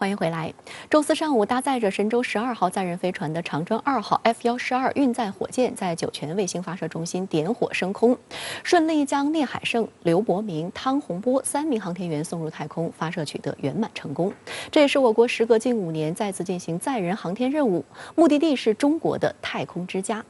欢迎回来。周四上午，搭载着神舟12号载人飞船的长征2号 F-12运载火箭在酒泉卫星发射中心点火升空，顺利将聂海胜、刘伯明、汤洪波3名航天员送入太空，发射取得圆满成功。这也是我国时隔近5年再次进行载人航天任务，目的地是中国的太空之家。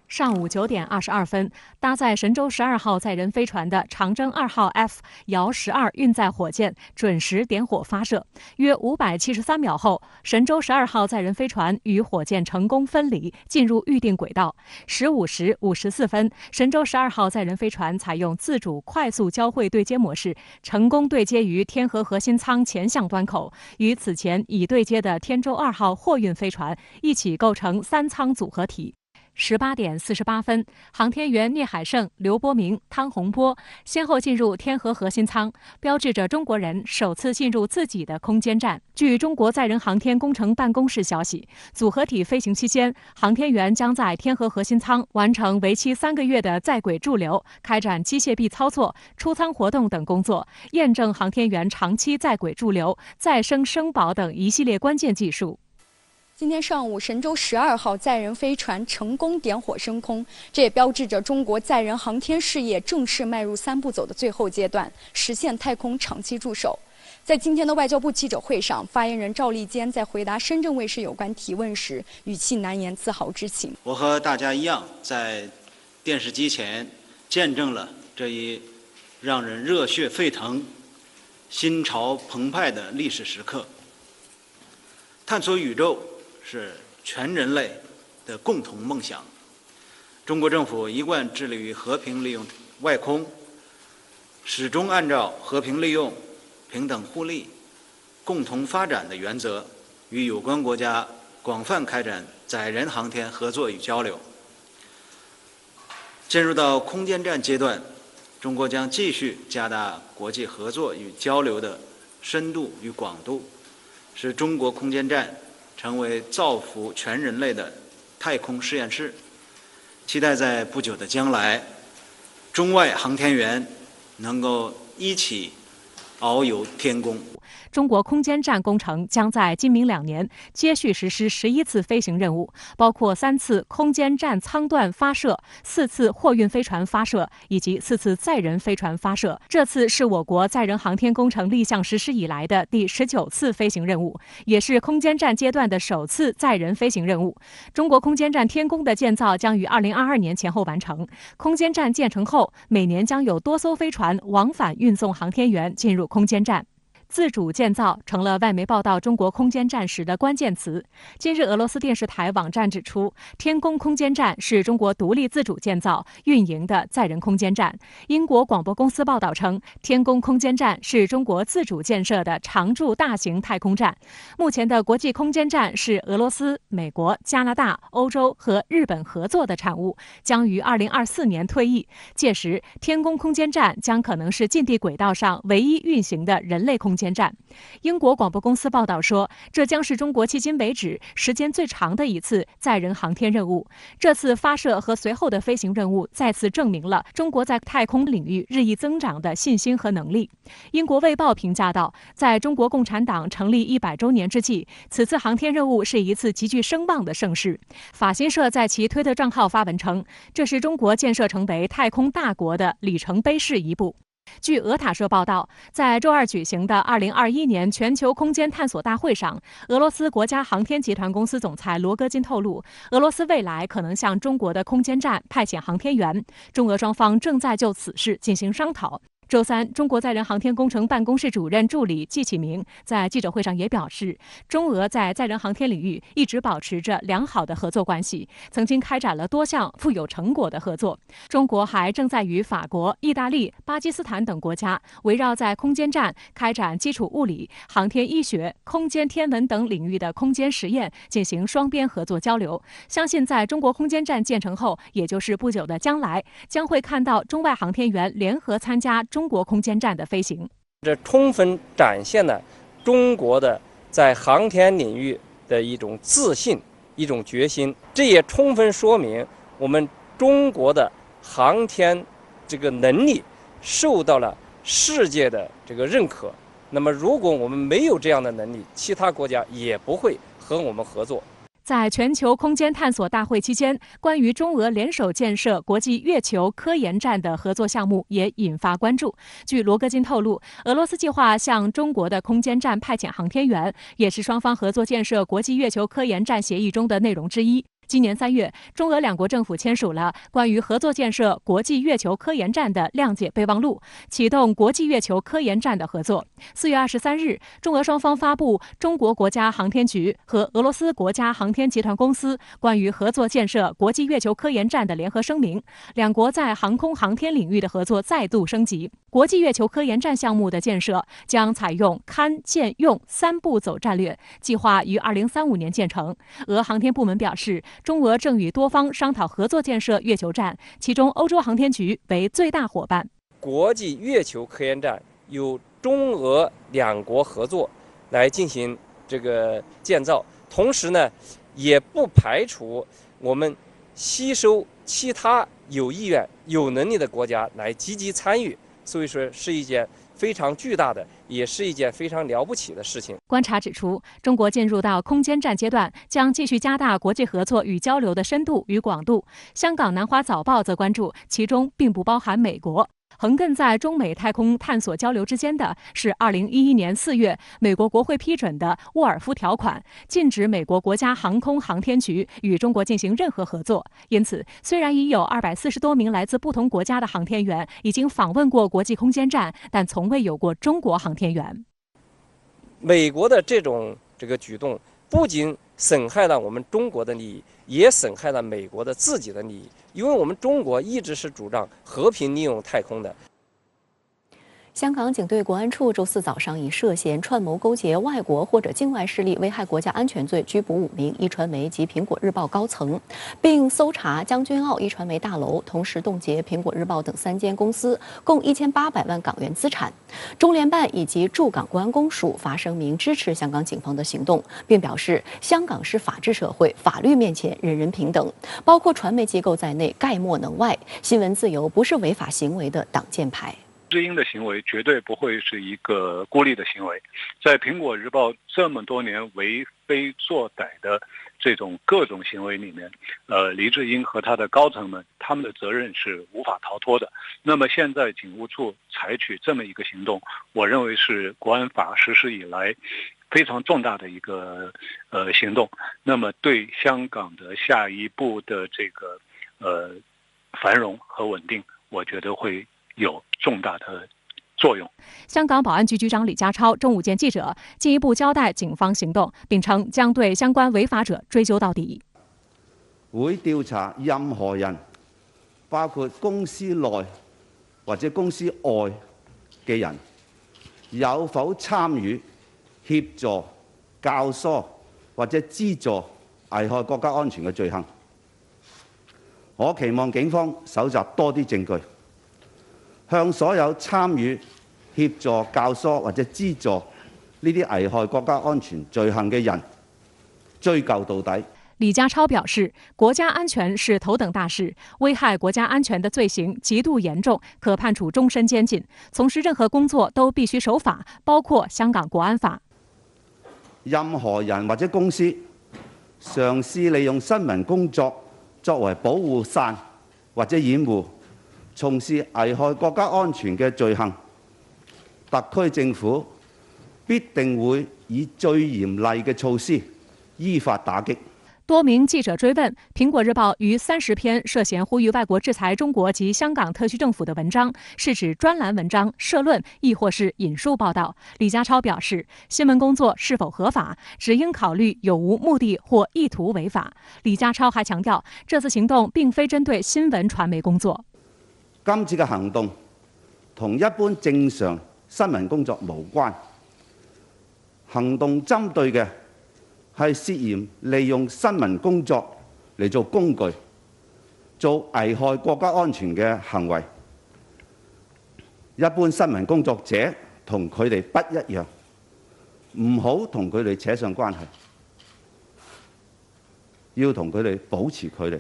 上午9点22分，搭载神舟12号载人飞船的长征2号 F-12运载火箭准时点火发射。约573秒后，神舟12号载人飞船与火箭成功分离，进入预定轨道。15时54分，神舟12号载人飞船采用自主快速交会对接模式，成功对接于天河核心舱前向端口，与此前已对接的天舟2号货运飞船一起构成3舱组合体。18点48分，航天员聂海胜、刘伯明、汤洪波先后进入天河核心舱，标志着中国人首次进入自己的空间站。据中国载人航天工程办公室消息，组合体飞行期间，航天员将在天河核心舱完成为期3个月的在轨驻留，开展机械臂操作、出舱活动等工作，验证航天员长期在轨驻留、再生生保等一系列关键技术。今天上午，神舟12号载人飞船成功点火升空，这也标志着中国载人航天事业正式迈入3步走的最后阶段，实现太空长期驻守。在今天的外交部记者会上，发言人赵立坚在回答深圳卫视有关提问时，语气难言自豪之情。我和大家一样，在电视机前见证了这一让人热血沸腾、心潮澎湃的历史时刻。探索宇宙是全人类的共同梦想。中国政府一贯致力于和平利用外空，始终按照和平利用、平等互利、共同发展的原则，与有关国家广泛开展载人航天合作与交流。进入到空间站阶段，中国将继续加大国际合作与交流的深度与广度，使中国空间站成为造福全人类的太空实验室。期待在不久的将来，中外航天员能够一起遨游天宫。中国空间站工程将在今明2年接续实施11次飞行任务，包括3次空间站舱段发射、4次货运飞船发射以及4次载人飞船发射。这次是我国载人航天工程立项实施以来的第19次飞行任务，也是空间站阶段的首次载人飞行任务。中国空间站天宫的建造将于2022年前后完成。空间站建成后，每年将有多艘飞船往返运送航天员进入空间站。自主建造成了外媒报道中国空间站时的关键词。今日，俄罗斯电视台网站指出，天宫空间站是中国独立自主建造、运营的载人空间站。英国广播公司报道称，天宫空间站是中国自主建设的常驻大型太空站。目前的国际空间站是俄罗斯、美国、加拿大、欧洲和日本合作的产物，将于2024年退役。届时，天宫空间站将可能是近地轨道上唯一运行的人类空间站。英国广播公司报道说，这将是中国迄今为止时间最长的一次载人航天任务。这次发射和随后的飞行任务再次证明了中国在太空领域日益增长的信心和能力。英国卫报评价道，在中国共产党成立100周年之际，此次航天任务是一次极具声望的盛事。法新社在其推特账号发文称，这是中国建设成为太空大国的里程碑式一步。据俄塔社报道，在周二举行的2021年全球空间探索大会上，俄罗斯国家航天集团公司总裁罗戈金透露，俄罗斯未来可能向中国的空间站派遣航天员，中俄双方正在就此事进行商讨。周三，中国载人航天工程办公室主任助理季启明在记者会上也表示，中俄在载人航天领域一直保持着良好的合作关系，曾经开展了多项富有成果的合作。中国还正在与法国、意大利、巴基斯坦等国家围绕在空间站开展基础物理、航天医学、空间天文等领域的空间实验进行双边合作交流。相信在中国空间站建成后，也就是不久的将来，将会看到中外航天员联合参加中国空间站的飞行。这充分展现了中国的在航天领域的一种自信、一种决心。这也充分说明我们中国的航天这个能力受到了世界的这个认可，那么，如果我们没有这样的能力，其他国家也不会和我们合作。在全球空间探索大会期间，关于中俄联手建设国际月球科研站的合作项目也引发关注。据罗戈金透露，俄罗斯计划向中国的空间站派遣航天员，也是双方合作建设国际月球科研站协议中的内容之一。今年3月，中俄两国政府签署了关于合作建设国际月球科研站的谅解备忘录，启动国际月球科研站的合作。4月23日，中俄双方发布中国国家航天局和俄罗斯国家航天集团公司关于合作建设国际月球科研站的联合声明，两国在航空航天领域的合作再度升级。国际月球科研站项目的建设将采用勘、建、用3步走战略，计划于2035年建成。俄航天部门表示，中俄正与多方商讨合作建设月球站，其中欧洲航天局为最大伙伴。国际月球科研站由中俄两国合作来进行这个建造，同时呢，也不排除我们吸收其他有意愿、有能力的国家来积极参与。所以说是一件非常巨大的，也是一件非常了不起的事情。观察指出，中国进入到空间站阶段，将继续加大国际合作与交流的深度与广度。香港南华早报则关注，其中并不包含美国。横亘在中美太空探索交流之间的是2011年4月美国国会批准的沃尔夫条款，禁止美国国家航空航天局与中国进行任何合作。因此，虽然已有240多名来自不同国家的航天员已经访问过国际空间站，但从未有过中国航天员。美国的这个举动，不仅损害了我们中国的利益，也损害了美国的自己的利益。因为我们中国一直是主张和平利用太空的。香港警队国安处周4早上以涉嫌串谋勾结外国或者境外势力危害国家安全罪拘捕5名一传媒及苹果日报高层，并搜查将军澳一传媒大楼，同时冻结苹果日报等3间公司共1800万港元资产。中联办以及驻港国安公署发声明支持香港警方的行动，并表示香港是法治社会，法律面前人人平等，包括传媒机构在内概莫能外，新闻自由不是违法行为的挡箭牌。知音的行为绝对不会是一个孤立的行为，在苹果日报这么多年为非作歹的这种各种行为里面，黎智英和他的高层们，他们的责任是无法逃脱的。那么现在警务处采取这么一个行动，我认为是国安法实施以来非常重大的一个行动。那么对香港的下一步的这个繁荣和稳定，我觉得会有重大的作用。香港保安局局长李家超中午见记者，进一步交代警方行动，并称将对相关违法者追究到底。會調查任何人，包括公司內或者公司外嘅人，有否參與、協助、教唆或者資助危害國家安全嘅罪行。我期望警方搜集多啲證據，向所有參與、協助、教唆或者資助呢啲危害國家安全罪行嘅人追究到底。李家超表示，国家安全是头等大事，危害国家安全的罪行极度严重，可判处终身监禁。从事任何工作都必须守法，包括香港國安法。任何人或者公司嘗試利用新聞工作作為保護傘或者掩護，從事危害國家安全嘅罪行，特區政府必定會以最嚴厲嘅措施依法打擊。多名記者追問蘋果日報逾30篇涉嫌呼籲外國制裁中國及香港特區政府的文章是指專欄文章、社論，亦或是引述報道。李家超表示，新聞工作是否合法，只應考慮有無目的或意圖違法。李家超還強調，這次行動並非針對新聞傳媒工作。今次嘅行動同一般正常新聞工作無關，行動針對嘅係涉嫌利用新聞工作嚟做工具，做危害國家安全嘅行為。一般新聞工作者同佢哋不一樣，唔好同佢哋扯上關係，要同佢哋保持距離。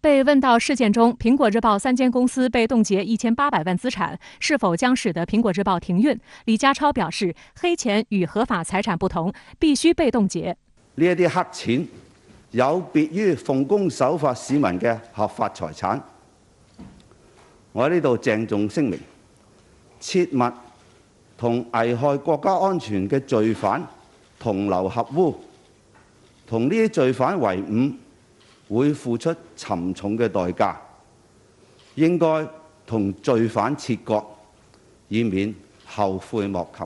被问到事件中苹果日报3间公司被冻结1800万资產是否將使得蘋果日報停運，李家超表示，黑錢與合法財產不同，必須被凍結。呢一啲黑錢有別於奉公守法市民嘅合法財產。我喺呢度鄭重聲明，切勿同危害國家安全嘅罪犯同流合污，同呢啲罪犯為伍，會付出沉重嘅代價，應該同罪犯切割，以免後悔莫及。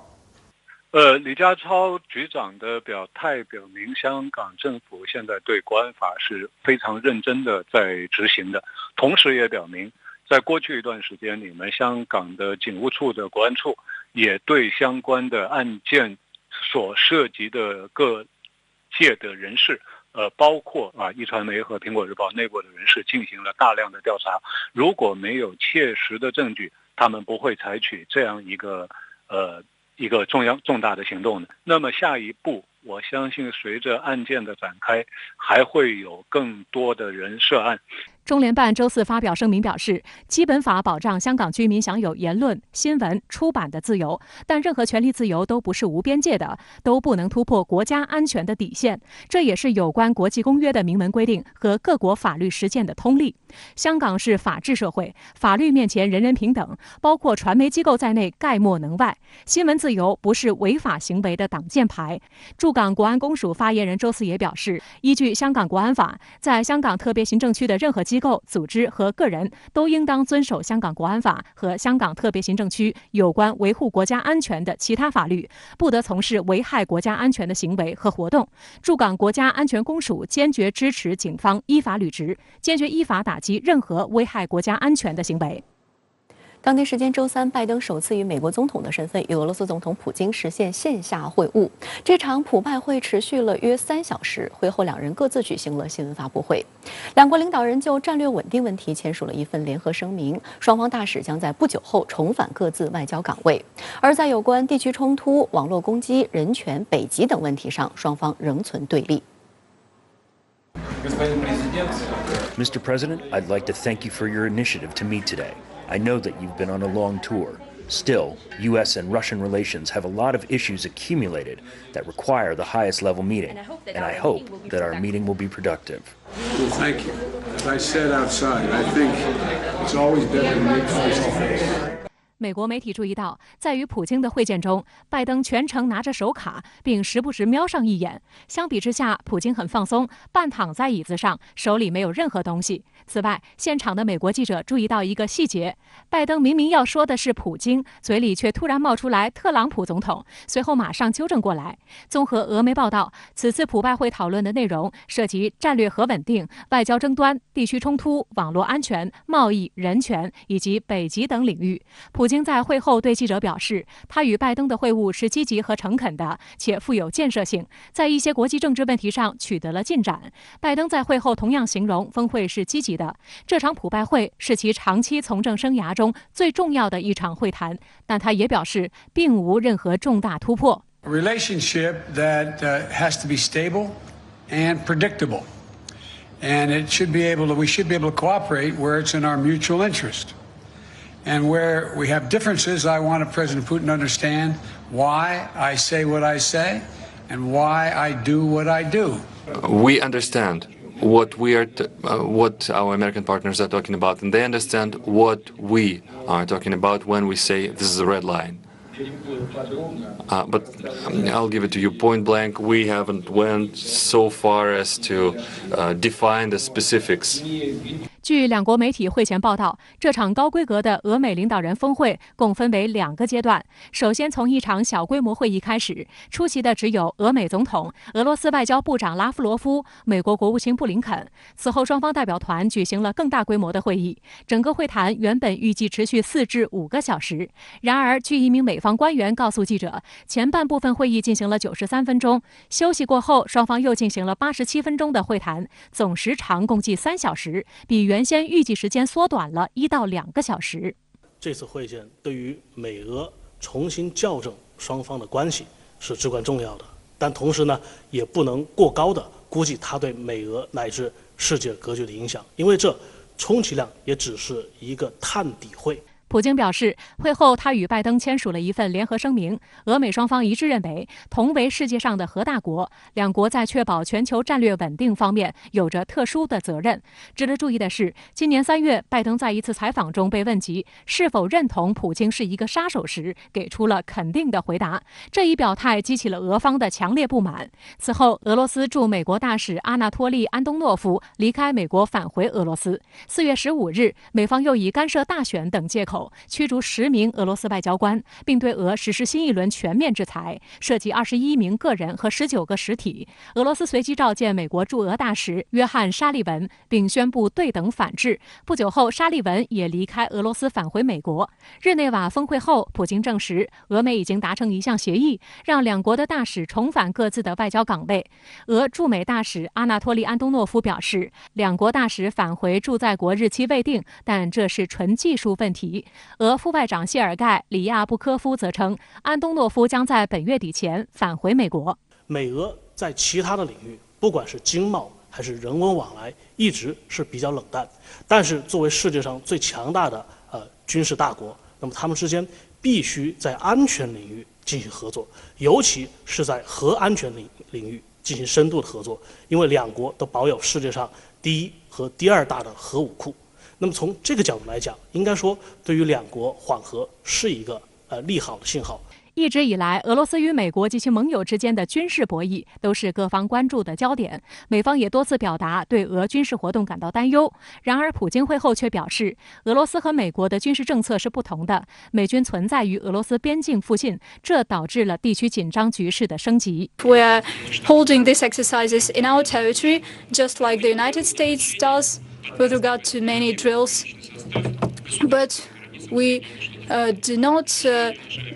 李家超局長的表態表明，香港政府現在對國安法是非常認真的在執行的，同時也表明，在過去一段時間裏面，香港的警務處的國安處也對相關的案件所涉及的各界的人士，包括壹傳媒和蘋果日報內部的人士進行了大量的調查。如果沒有切實的證據，他們不會採取這樣一個重大的行動的。那麼下一步，我相信隨着案件的展開，還會有更多的人涉案。中聯辦周四發表聲明表示，基本法保障香港居民享有言論、新聞、出版的自由，但任何權利自由都不是無邊界的，都不能突破國家安全的底線。這也是有關國際公約的明文規定和各國法律實踐的通例。香港是法治社會，法律面前人人平等，包括傳媒機構在內概莫能外。新聞自由不是違法行為的擋箭牌。駐港國安公署發言人周四也表示，依據香港國安法，在香港特別行政區的任何機構、組織和個人都應當遵守香港國安法和香港特別行政區有關維護國家安全的其他法律，不得從事危害國家安全的行為和活動。駐港國家安全公署堅決支持警方依法履職，堅決依法打擊任何危害國家安全的行為。當地時間周三，拜登首次以美國總統的身份與俄羅斯總統普京實現線下會晤。這場普拜會持續了約3小時，會後兩人各自舉行了新聞發佈會。兩國領導人就戰略穩定問題簽署了一份聯合聲明，雙方大使將在不久後重返各自外交崗位。而在有關地區衝突、網絡攻擊、人權、北極等問題上，雙方仍存對立。Mr. President, I'd like to thank you for your initiative to meet today. I know that you've been on a long tour. Still, U.S. and Russian relations have a lot of issues accumulated that require the highest level meeting, and I hope that our meeting will be productive. Well, thank you. As I said outside, I think it's always better to meet face to face. 美国媒体注意到，在与普京的会见中，拜登全程拿着手卡，并时不时瞄上一眼。相比之下，普京很放松，半躺在椅子上，手里没有任何东西。此外，现场的美国记者注意到一个细节：拜登明明要说的是普京，嘴里却突然冒出来特朗普总统，随后马上纠正过来。综合俄媒报道，此次普拜会讨论的内容涉及战略核稳定、外交争端、地区冲突、网络安全、贸易、人权以及北极等领域。普京在会后对记者表示，他与拜登的会晤是积极和诚恳的，且富有建设性，在一些国际政治问题上取得了进展。拜登在会后同样形容峰会是积极的，这场普拜会是其长期从政生涯中最重要的一场会谈，但他也表示并无任何重大突破。A relationship that has to be stable and predictable, and we should be able to cooperate where it's in our mutual interest. And where we have differences, I want President Putin to understand why I say what I say and why I do what I do. We understand what our American partners are talking about, and they understand what we are talking about when we say this is a red line. But I'll give it to you point blank. We haven't went so far as to define the specifics. 据两国媒体会前报道，这场高规格的俄美领导人峰会共分为2个阶段。首先从一场小规模会议开始，出席的只有俄美总统、俄罗斯外交部长拉夫罗夫、美国国务卿布林肯。此后，双方代表团举行了更大规模的会议。整个会谈原本预计持续4至5个小时，然而，据一名美方官员告诉记者，前半部分会议进行了93分钟，休息过后，双方又进行了87分钟的会谈，总时长共计3小时，比原先预计时间缩短了1到2个小时。这次会见对于美俄重新校正双方的关系是至关重要的，但同时呢，也不能过高的估计它对美俄乃至世界格局的影响，因为这充其量也只是一个探底会。普京表示，会后他与拜登签署了一份联合声明，俄美双方一致认为，同为世界上的核大国，两国在确保全球战略稳定方面有着特殊的责任。值得注意的是，今年3月，拜登在一次采访中被问及是否认同普京是一个杀手时，给出了肯定的回答。这一表态激起了俄方的强烈不满。此后，俄罗斯驻美国大使阿纳托利·安东诺夫离开美国返回俄罗斯。4月15日，美方又以干涉大选等借口驱逐10名俄罗斯外交官，并对俄实施新一轮全面制裁，涉及21名个人和19个实体。俄罗斯随即召见美国驻俄大使约翰·沙利文，并宣布对等反制。不久后，沙利文也离开俄罗斯返回美国。日内瓦峰会后，普京证实，俄美已经达成一项协议，让两国的大使重返各自的外交岗位。俄驻美大使阿纳托利·安东诺夫表示，两国大使返回驻在国日期未定，但这是纯技术问题。俄副外长谢尔盖·里亚布科夫则称，安东诺夫将在本月底前返回美国。美俄在其他的领域，不管是经贸还是人文往来，一直是比较冷淡。但是作为世界上最强大的军事大国，那么他们之间必须在安全领域进行合作，尤其是在核安全领域进行深度的合作，因为两国都保有世界上第1和第2大的核武库。那么从这个角度来讲，应该说对于两国缓和是一个利好的信号。一直以来，俄罗斯与美国及其盟友之间的军事博弈都是各方关注的焦点，美方也多次表达对俄军事活动感到担忧。然而，普京会后却表示，俄罗斯和美国的军事政策是不同的，美军存在于俄罗斯边境附近，这导致了地区紧张局势的升级。We are holding these exercises in our territory, just like the United States does with regard to many drills, but we do not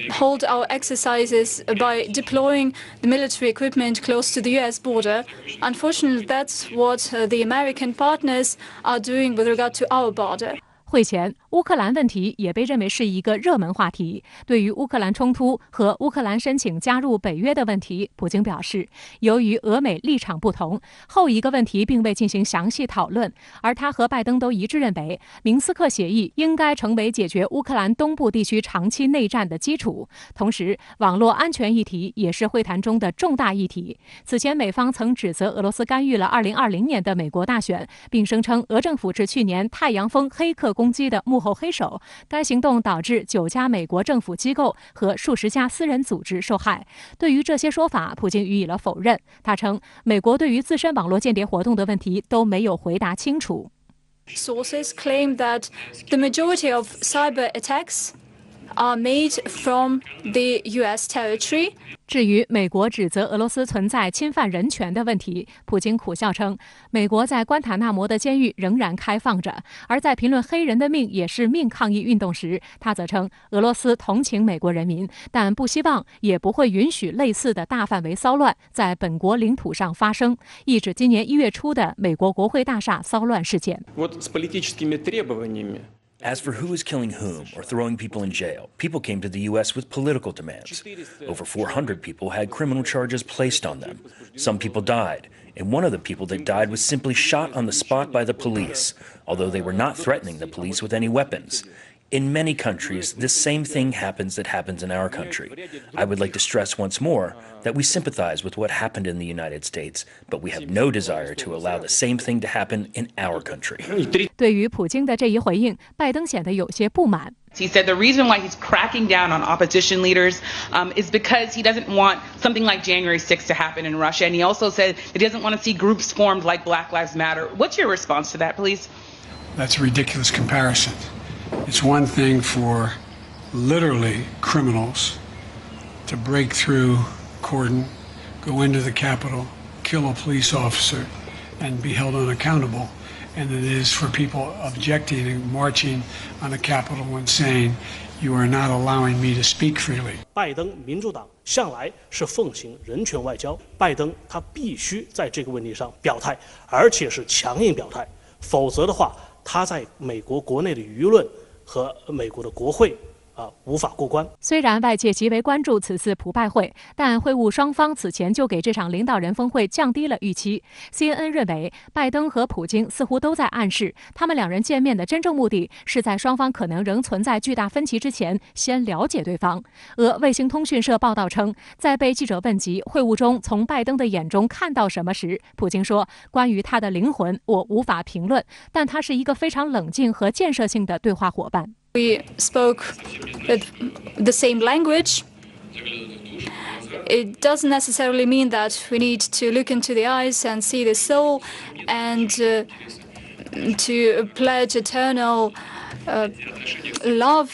hold our exercises by deploying the military equipment close to the US border. Unfortunately, that's what the American partners are doing with regard to our border. 会前，乌克兰问题也被认为是一个热门话题。对于乌克兰冲突和乌克兰申请加入北约的问题，普京表示，由于俄美立场不同，后一个问题并未进行详细讨论，而他和拜登都一致认为，明斯克协议应该成为解决乌克兰东部地区长期内战的基础。同时，网络安全议题也是会谈中的重大议题。此前，美方曾指责俄罗斯干预了2020年的美国大选，并声称俄政府是去年太阳风黑客攻击的幕后黑手。该行动导致9家美国政府机构和数十家私人组织受害。对于这些说法，普京予以了否认。他称，美国对于自身网络间谍活动的问题都没有回答清楚。Sources claim that the majority of cyber attacks are made from the US territory. 至于美国指责俄罗斯存在侵犯人权的问题，普京苦笑称，美国在关塔纳摩的监狱仍然开放着。而在评论黑人的命也是命抗议运动时，他则称，俄罗斯同情美国人民，但不希望也不会允许类似的大范围骚乱在本国领土上发生，意指今年1月初的美国国会大厦骚乱事件。As for who is killing whom or throwing people in jail, people came to the U.S. with political demands. Over 400 people had criminal charges placed on them. Some people died, and one of the people that died was simply shot on the spot by the police, although they were not threatening the police with any weapons. In many countries, this same thing happens that happens in our country. I would like to stress once more that we sympathize with what happened in the United States, but we have no desire to allow the same thing to happen in our country. 对于普京的这一回应，拜登显得有些不满。He said the reason why he's cracking down on opposition leaders is because he doesn't want something like January 6th to happen in Russia. And he also said that he doesn't want to see groups formed like Black Lives Matter. What's your response to that, please? That's a ridiculous comparison. It's one thing for literally criminals to break through cordon, go into the Capitol, kill a police officer, and be held unaccountable. And it is for people objecting and marching on the Capitol and saying, you are not allowing me to speak freely. 拜登民主党向来是奉行人权外交，拜登他必须在这个问题上表态，而且是强硬表态，否则的话，他在美国国内的舆论和美国的国会无法过关。虽然外界极为关注此次普拜会，但会晤双方此前就给这场领导人峰会降低了预期。CNN 认为，拜登和普京似乎都在暗示，他们两人见面的真正目的是在双方可能仍存在巨大分歧之前，先了解对方。俄卫星通讯社报道称，在被记者问及会晤中从拜登的眼中看到什么时，普京说：“关于他的灵魂，我无法评论，但他是一个非常冷静和建设性的对话伙伴。” We spoke the same language. It doesn't necessarily mean that we need to look into the eyes and see the soul and to pledge eternal love.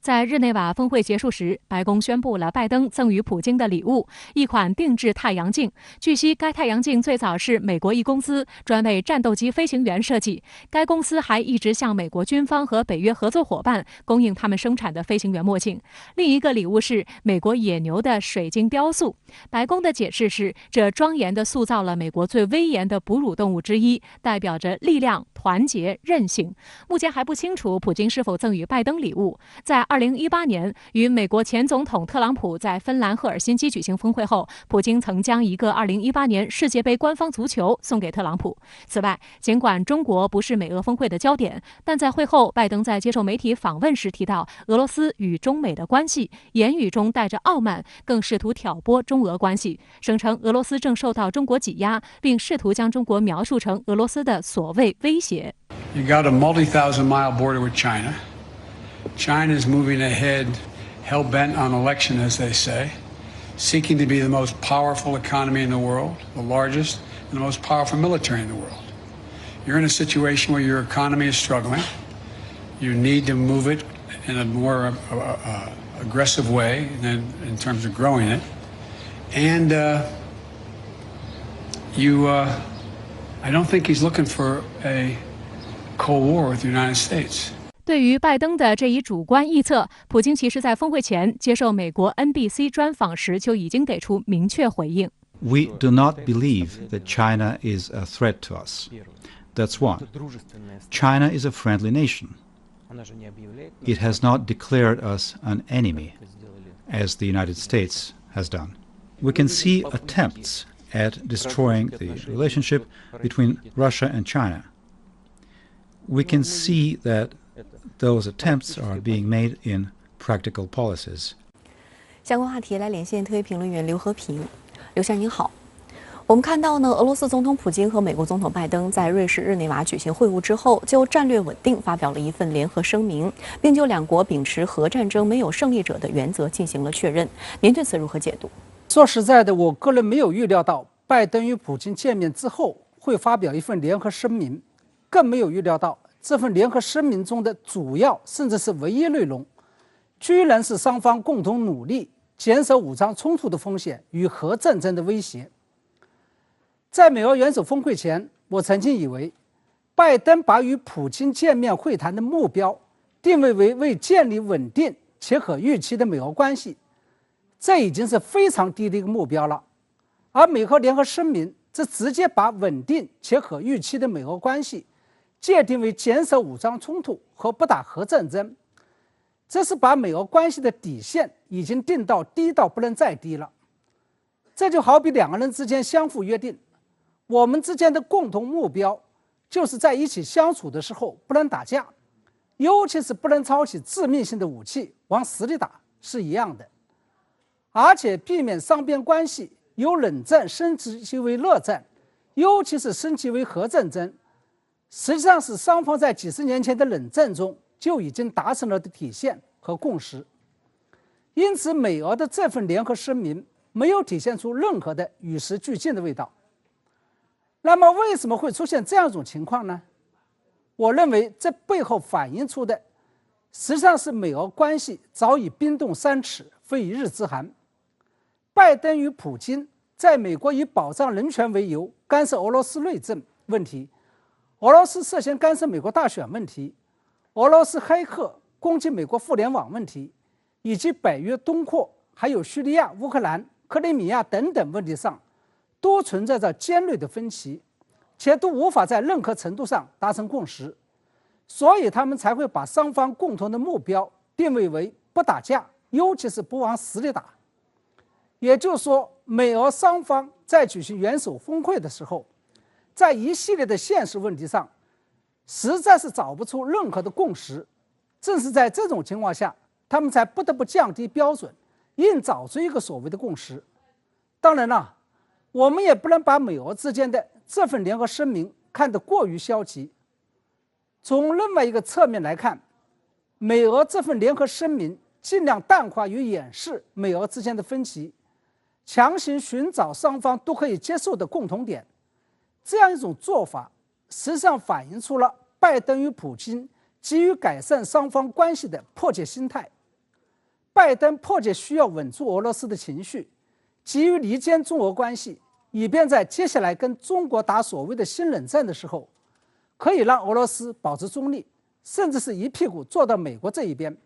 在日内瓦峰会结束时，白宫宣布了拜登赠予普京的礼物——一款定制太阳镜。据悉，该太阳镜最早是美国一公司专为战斗机飞行员设计。该公司还一直向美国军方和北约合作伙伴供应他们生产的飞行员墨镜。另一个礼物是美国野牛的水晶雕塑。白宫的解释是，这庄严地塑造了美国最威严的哺乳动物之一，代表着力量、团结、韧性。目前还不清楚普京是否赠予拜登礼物。在2018年，与美国前总统特朗普在芬兰赫尔辛基举行峰会后，普京曾将一个2018年世界杯官方足球送给特朗普。此外，尽管中国不是美俄峰会的焦点，但在会后，拜登在接受媒体访问时提到俄罗斯与中美的关系，言语中带着傲慢，更试图挑拨中俄关系，声称俄罗斯正受到中国挤压，并试图将中国描述成俄罗斯的所谓威胁。You got a multi-thousand-mile border with China. China is moving ahead, hell-bent on election, as they say, seeking to be the most powerful economy in the world, the largest, and the most powerful military in the world. You're in a situation where your economy is struggling. You need to move it in a more aggressive way than in terms of growing it. And I don't think he's looking for a Cold War with the United States. 对于拜登的这一主观臆测，普京其实在峰会前接受美国 NBC 专访时就已经给出明确回应。We do not believe that China is a threat to us. That's one. China is a friendly nation. It has not declared us an enemy, as the United States has done. We can see attempts at destroying the relationship between Russia and China. We can see that those attempts are being made in practical policies. 相关话题来连线特约评论员刘和平。刘先生您好，我们看到呢，俄罗斯总统普京和美国总统拜登在瑞士日内瓦举行会晤之后，就战略稳定发表了一份联合声明，并就两国秉持核战争没有胜利者的原则进行了确认。您对此如何解读？说实在的，我个人没有预料到拜登与普京见面之后会发表一份联合声明，更没有预料到这份联合声明中的主要甚至是唯一内容，居然是双方共同努力减少武装冲突的风险与核战争的威胁。在美俄元首峰会前，我曾经以为拜登把与普京见面会谈的目标定位为建立稳定且可预期的美俄关系，这已经是非常低的一个目标了。而美俄联合声明则直接把稳定且可预期的美俄关系界定为减少武装冲突和不打核战争，这是把美俄关系的底线已经定到低到不能再低了。这就好比两个人之间相互约定，我们之间的共同目标就是在一起相处的时候不能打架，尤其是不能操起致命性的武器往死里打是一样的，而且避免双边关系由冷战升级为热战，尤其是升级为核战争，实际上是双方在几十年前的冷战中就已经达成了的体现和共识。因此，美俄的这份联合声明没有体现出任何的与时俱进的味道。那么，为什么会出现这样一种情况呢？我认为这背后反映出的，实际上是美俄关系早已冰冻3尺，非一日之寒。拜登与普京在美国以保障人权为由干涉俄罗斯内政问题，俄罗斯涉嫌干涉美国大选问题，俄罗斯黑客攻击美国互联网问题，以及北约东扩，还有叙利亚、乌克兰、克里米亚等等问题上，都存在着尖锐的分歧，且都无法在任何程度上达成共识，所以他们才会把双方共同的目标定位为不打架，尤其是不往死里打。也就是说，美俄双方在举行元首峰会的时候，在一系列的现实问题上，实在是找不出任何的共识。正是在这种情况下，他们才不得不降低标准，硬找出一个所谓的共识。当然了，我们也不能把美俄之间的这份联合声明看得过于消极。从另外一个侧面来看，美俄这份联合声明尽量淡化与掩饰美俄之间的分歧，强行寻找双方都可以接受的共同点。这样一种做法，实际上反映出了拜登与普京急于改善双方关系的迫切心态。拜登迫切需要稳住俄罗斯的情绪，急于离间中俄关系，以便在接下来跟中国打所谓的新冷战的时候，可以让俄罗斯保持中立，甚至是一屁股坐到美国这一边。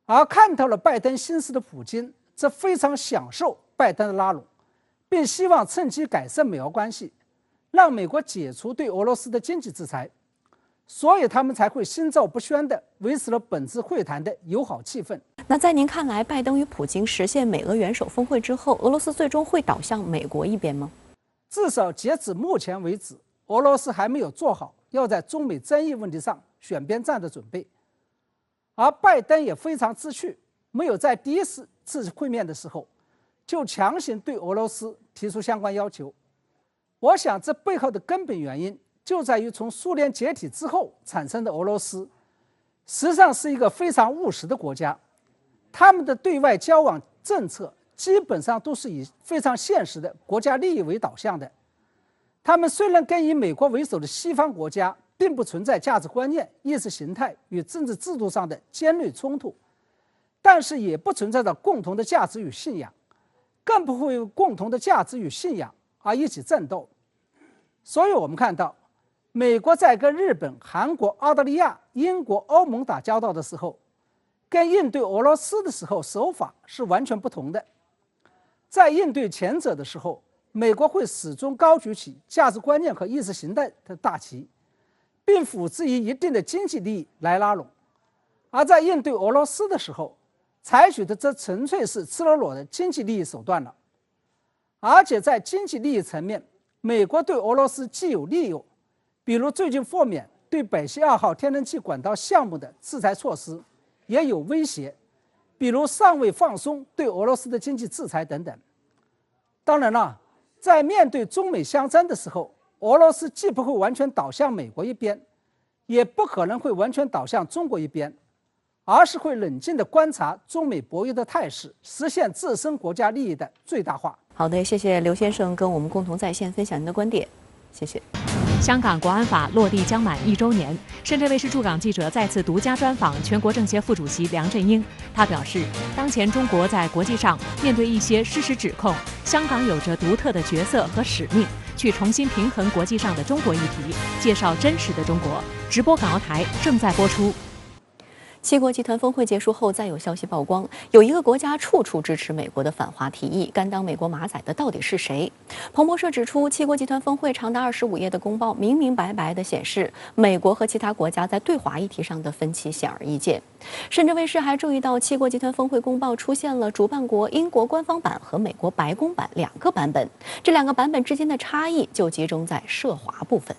而看透了拜登心思的普京，则非常享受拜登的拉拢，并希望趁机改善美俄关系，让美国解除对俄罗斯的经济制裁。所以他们才会心照不宣地维持了本次会谈的友好气氛。那在您看来，拜登与普京实现美俄元首峰会之后，俄罗斯最终会倒向美国一边吗？至少截止目前为止，俄罗斯还没有做好要在中美争议问题上选边站的准备。而拜登也非常知趣，没有在第一次会面的时候就强行对俄罗斯提出相关要求。我想这背后的根本原因就在于从苏联解体之后产生的俄罗斯，实际上是一个非常务实的国家，他们的对外交往政策基本上都是以非常现实的国家利益为导向的。他们虽然跟以美国为首的西方国家并不存在价值观念、意识形态与政治制度上的尖锐冲突，但是也不存在着共同的价值与信仰，更不会为共同的价值与信仰而一起战斗。所以我们看到，美国在跟日本、韩国、澳大利亚、英国、欧盟打交道的时候，跟应对俄罗斯的时候手法是完全不同的。在应对前者的时候，美国会始终高举起价值观念和意识形态的大旗，并辅之于一定的经济利益来拉拢；而在应对俄罗斯的时候，采取的则纯粹是赤裸裸的经济利益手段了。而且在经济利益层面，美国对俄罗斯既有利诱，比如最近豁免对北溪2号天然气管道项目的制裁措施，也有威胁，比如尚未放松对俄罗斯的经济制裁等等。当然了，在面对中美相争的时候，俄罗斯既不会完全倒向美国一边，也不可能会完全倒向中国一边，而是会冷静地观察中美博弈的态势，实现自身国家利益的最大化。好的，谢谢刘先生跟我们共同在线分享您的观点，谢谢。香港国安法落地将满1周年，深圳卫视驻港记者再次独家专访全国政协副主席梁振英。他表示，当前中国在国际上面对一些事实指控，香港有着独特的角色和使命，去重新平衡国际上的中国议题，介绍真实的中国。直播港澳台正在播出。七国集团峰会结束后，再有消息曝光，有一个国家处处支持美国的反华提议，甘当美国马仔的到底是谁？彭博社指出，七国集团峰会长达25页的公报，明明白白地显示，美国和其他国家在对华议题上的分歧显而易见。深圳卫视还注意到，七国集团峰会公报出现了主办国英国官方版和美国白宫版2个版本，这2个版本之间的差异就集中在涉华部分。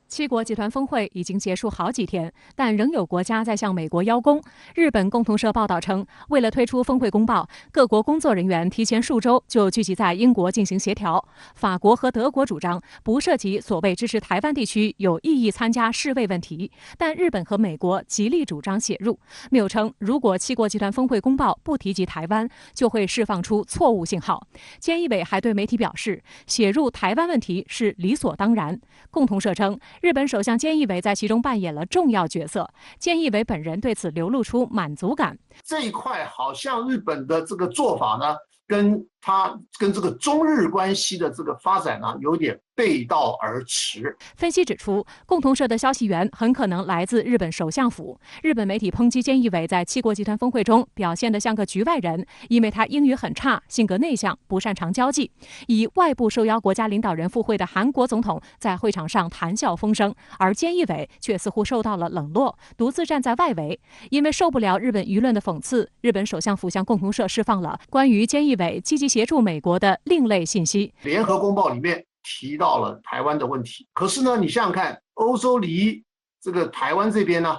七国集团峰会已经结束好几天，但仍有国家在向美国邀功。日本共同社报道称，为了推出峰会公报，各国工作人员提前数周就聚集在英国进行协调。法国和德国主张不涉及所谓支持台湾地区有意义参加世卫问题，但日本和美国极力主张写入。谬称，如果七国集团峰会公报不提及台湾，就会释放出错误信号。菅义伟还对媒体表示，写入台湾问题是理所当然。共同社称，日本首相菅义伟在其中扮演了重要角色，菅义伟本人对此流露出满足感。这一块好像日本的这个做法呢，跟这个中日关系的这个发展呢，有点背道而驰。分析指出，共同社的消息源很可能来自日本首相府。日本媒体抨击菅义伟在七国集团峰会中表现得像个局外人，因为他英语很差，性格内向，不擅长交际。以外部受邀国家领导人赴会的韩国总统在会场上谈笑风生，而菅义伟却似乎受到了冷落，独自站在外围。因为受不了日本舆论的讽刺，日本首相府向共同社释放了关于菅义伟积极协助美国的另类信息。联合公报里面提到了台湾的问题，可是呢，你想想看，欧洲离这个台湾这边呢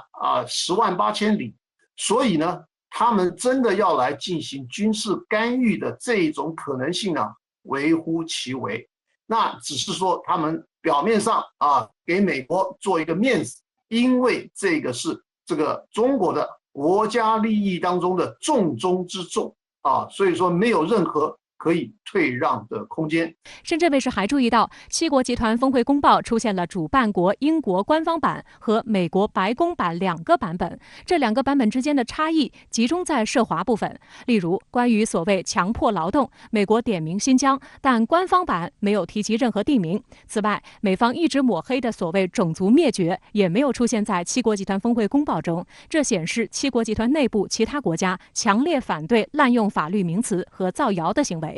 ，10万8千里，所以呢，他们真的要来进行军事干预的这种可能性呢，微乎其微。那只是说他们表面上给美国做一个面子，因为这个是这个中国的国家利益当中的重中之重所以说没有任何可以退让的空间。深圳卫视还注意到，七国集团峰会公报出现了主办国英国官方版和美国白宫版2个版本，这2个版本之间的差异集中在涉华部分。例如，关于所谓强迫劳动，美国点名新疆，但官方版没有提及任何地名。此外，美方一直抹黑的所谓种族灭绝也没有出现在七国集团峰会公报中，这显示七国集团内部其他国家强烈反对滥用法律名词和造谣的行为。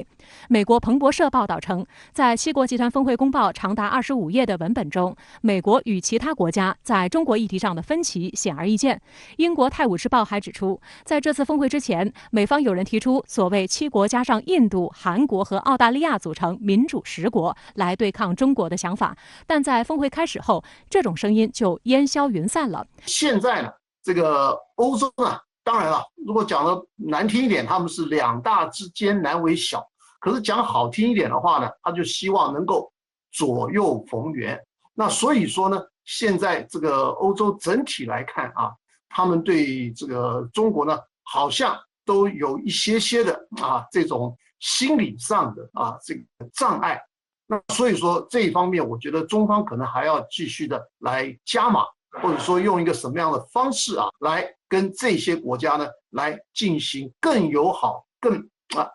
美国彭博社报道称，在七国集团峰会公报长达25页的文本中，美国与其他国家在中国议题上的分歧显而易见。英国《泰晤士报》还指出，在这次峰会之前，美方有人提出所谓7国加上印度、韩国和澳大利亚组成民主10国来对抗中国的想法，但在峰会开始后，这种声音就烟消云散了。现在呢，这个欧洲呢，当然了，如果讲的难听一点，他们是2大之间难为小。可是讲好听一点的话呢，他就希望能够左右逢源。那所以说呢，现在这个欧洲整体来看他们对这个中国呢，好像都有一些的这种心理上的这个障碍。那所以说这一方面，我觉得中方可能还要继续的来加码，或者说用一个什么样的方式来跟这些国家呢来进行更友好、更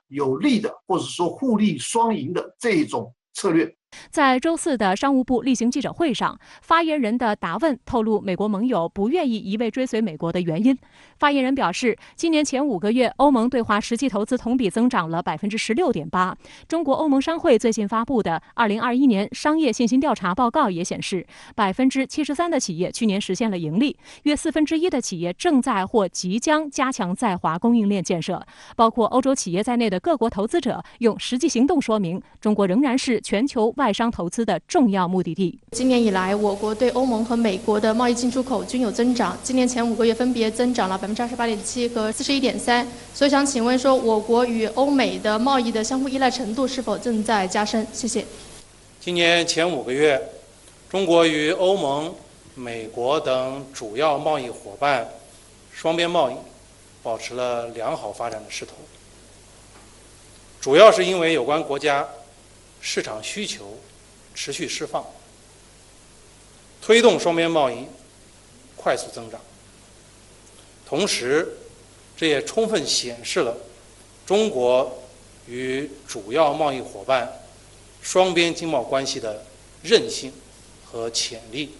有利的，或者说互利双赢的这种策略。在周4的商务部例行记者会上，发言人的答问透露，美国盟友不愿意一味追随美国的原因。发言人表示，今年前5个月，欧盟对华实际投资同比增长了16.8%。中国欧盟商会最近发布的2021年商业信心调查报告也显示，73%的企业去年实现了盈利，约1/4的企业正在或即将加强在华供应链建设。包括欧洲企业在内的各国投资者用实际行动说明，中国仍然是全球外商投资的重要目的地。今年以来，我国对欧盟和美国的贸易进出口均有增长，今年前5个月分别增长了28.7%和41.3%。所以想请问说，我国与欧美的贸易的相互依赖程度是否正在加深？谢谢。今年前5个月，中国与欧盟、美国等主要贸易伙伴双边贸易保持了良好发展的势头，主要是因为有关国家市场需求持续释放，推动双边贸易快速增长。同时，这也充分显示了中国与主要贸易伙伴双边经贸关系的韧性和潜力。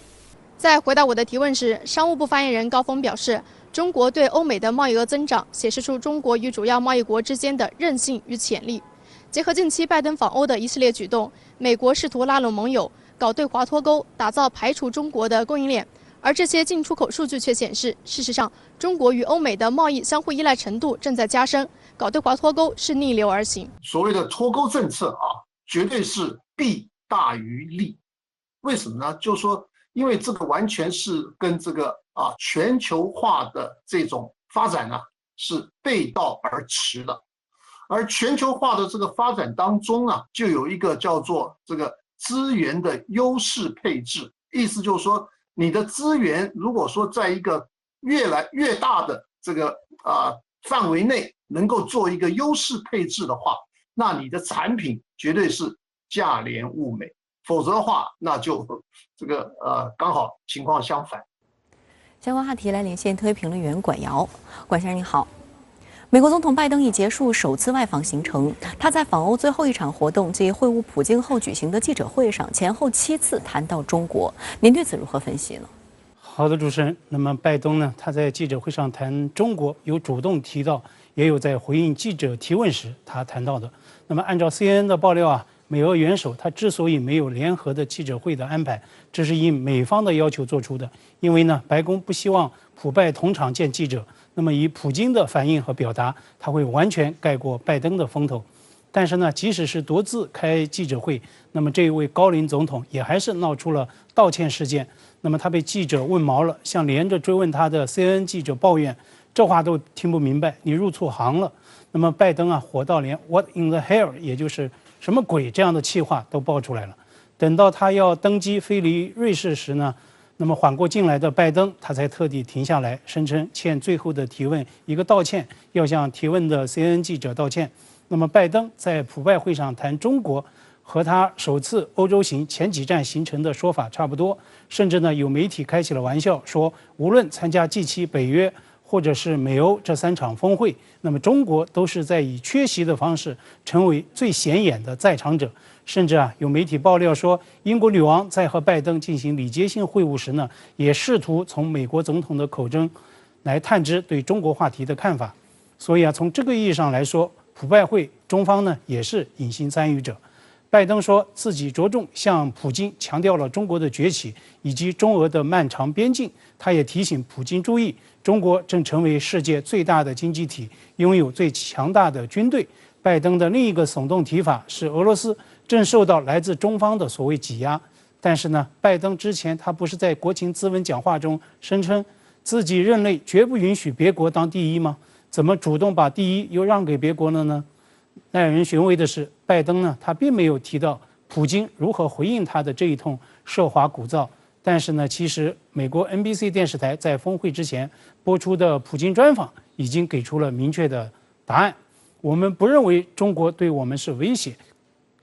在回答我的提问时，商务部发言人高峰表示，中国对欧美的贸易额增长显示出中国与主要贸易国之间的韧性与潜力。结合近期拜登访欧的一系列举动，美国试图拉拢盟友，搞对华脱钩，打造排除中国的供应链。而这些进出口数据却显示，事实上，中国与欧美的贸易相互依赖程度正在加深，搞对华脱钩是逆流而行。所谓的脱钩政策绝对是弊大于利。为什么呢？就是说，因为这个完全是跟这个全球化的这种发展呢是背道而驰的。而全球化的这个发展当中就有一个叫做这个资源的优势配置，意思就是说，你的资源如果说在一个越来越大的这个范围内能够做一个优势配置的话，那你的产品绝对是价廉物美，否则的话，那就这个刚好情况相反。相关话题来连线特约评论员管瑶，管先生您好。美国总统拜登已结束首次外访行程，他在访欧最后一场活动即会晤普京后举行的记者会上，前后7次谈到中国。您对此如何分析呢？好的，主持人。那么拜登呢，他在记者会上谈中国，有主动提到，也有在回应记者提问时他谈到的。那么按照 CNN 的爆料啊，美俄元首他之所以没有联合的记者会的安排，这是应美方的要求做出的。因为呢，白宫不希望普拜同场见记者。那么以普京的反应和表达，他会完全盖过拜登的风头。但是呢，即使是独自开记者会，那么这一位高龄总统也还是闹出了道歉事件。那么他被记者问毛了，向连着追问他的 CNN 记者抱怨，这话都听不明白，你入错行了。那么拜登啊，火到连 What in the hell， 也就是什么鬼这样的气话都爆出来了。等到他要登机飞离瑞士时呢，那么缓过劲来的拜登，他才特地停下来，声称欠最后的提问一个道歉，要向提问的 CNN 记者道歉。那么拜登在普拜会上谈中国，和他首次欧洲行前几站行程的说法差不多，甚至呢有媒体开起了玩笑，说无论参加G7、北约或者是美欧这3场峰会，那么中国都是在以缺席的方式成为最显眼的在场者。甚至啊，有媒体爆料说，英国女王在和拜登进行礼节性会晤时呢，也试图从美国总统的口中来探知对中国话题的看法。所以啊，从这个意义上来说，普拜会中方呢也是隐形参与者。拜登说自己着重向普京强调了中国的崛起以及中俄的漫长边境，他也提醒普京注意，中国正成为世界最大的经济体，拥有最强大的军队。拜登的另一个耸动提法是俄罗斯正受到来自中方的所谓挤压。但是呢，拜登之前他不是在国情咨文讲话中声称自己任内绝不允许别国当第一吗？怎么主动把第一又让给别国了呢？耐人寻味的是，拜登呢，他并没有提到普京如何回应他的这一通涉华鼓噪。但是呢，其实美国 NBC 电视台在峰会之前播出的普京专访已经给出了明确的答案。我们不认为中国对我们是威胁，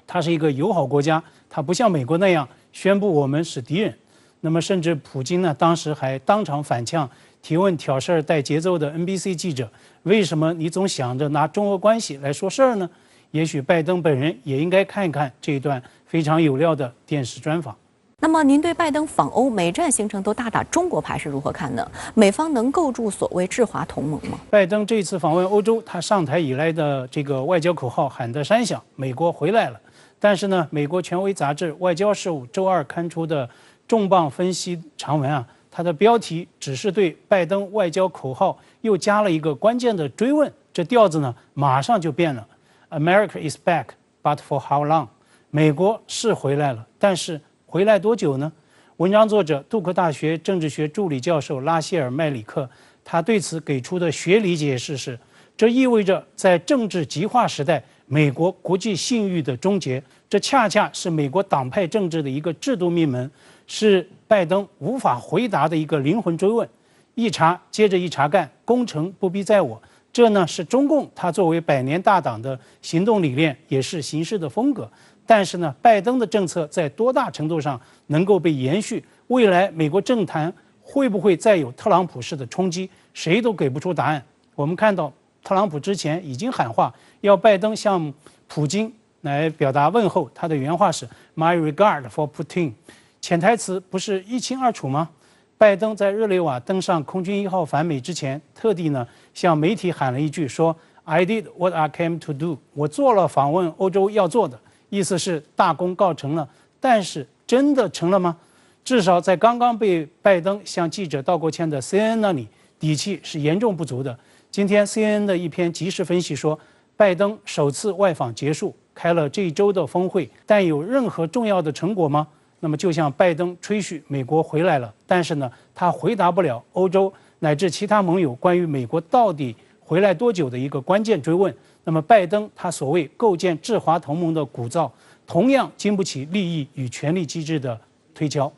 它是一个友好国家，它不像美国那样宣布我们是敌人。那么甚至普京呢，当时还当场反呛提问挑事儿带节奏的 NBC 记者，为什么你总想着拿中俄关系来说事儿呢？也许拜登本人也应该看一看这一段非常有料的电视专访。那么您对拜登访欧每站行程都大打中国牌是如何看呢？美方能构筑所谓制华同盟吗？拜登这次访问欧洲，他上台以来的这个外交口号喊得山响，美国回来了。但是呢，美国权威杂志《外交事务》周二刊出的重磅分析长文啊，它的标题只是对拜登外交口号又加了一个关键的追问，这调子呢马上就变了。America is back, but for how long？ 美国是回来了，但是回来多久呢？文章作者杜克大学政治学助理教授拉希尔·麦里克，他对此给出的学理解释是：这意味着在政治极化时代，美国国际信誉的终结。这恰恰是美国党派政治的一个制度命门，是拜登无法回答的一个灵魂追问。一查接着一查干，功成不必在我。这呢是中共他作为百年大党的行动理念，也是行事的风格。但是呢，拜登的政策在多大程度上能够被延续？未来美国政坛会不会再有特朗普式的冲击？谁都给不出答案。我们看到特朗普之前已经喊话，要拜登向普京来表达问候，他的原话是 "My regard for Putin"， 潜台词不是一清二楚吗？拜登在日内瓦登上空军1号返美之前，特地呢向媒体喊了一句说 "I did what I came to do"， 我做了访问欧洲要做的。意思是大功告成了，但是真的成了吗？至少在刚刚被拜登向记者道过歉的 CNN 那里，底气是严重不足的。今天 CNN 的一篇即时分析说，拜登首次外访结束，开了这一周的峰会，但有任何重要的成果吗？那么就像拜登吹嘘美国回来了，但是呢，他回答不了欧洲乃至其他盟友关于美国到底回来多久的一个关键追问。那么拜登他所谓构建制华同盟的鼓噪，同样经不起利益与权力机制的推敲。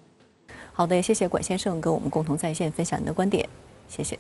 好的，谢谢管先生跟我们共同在线分享您的观点，谢谢。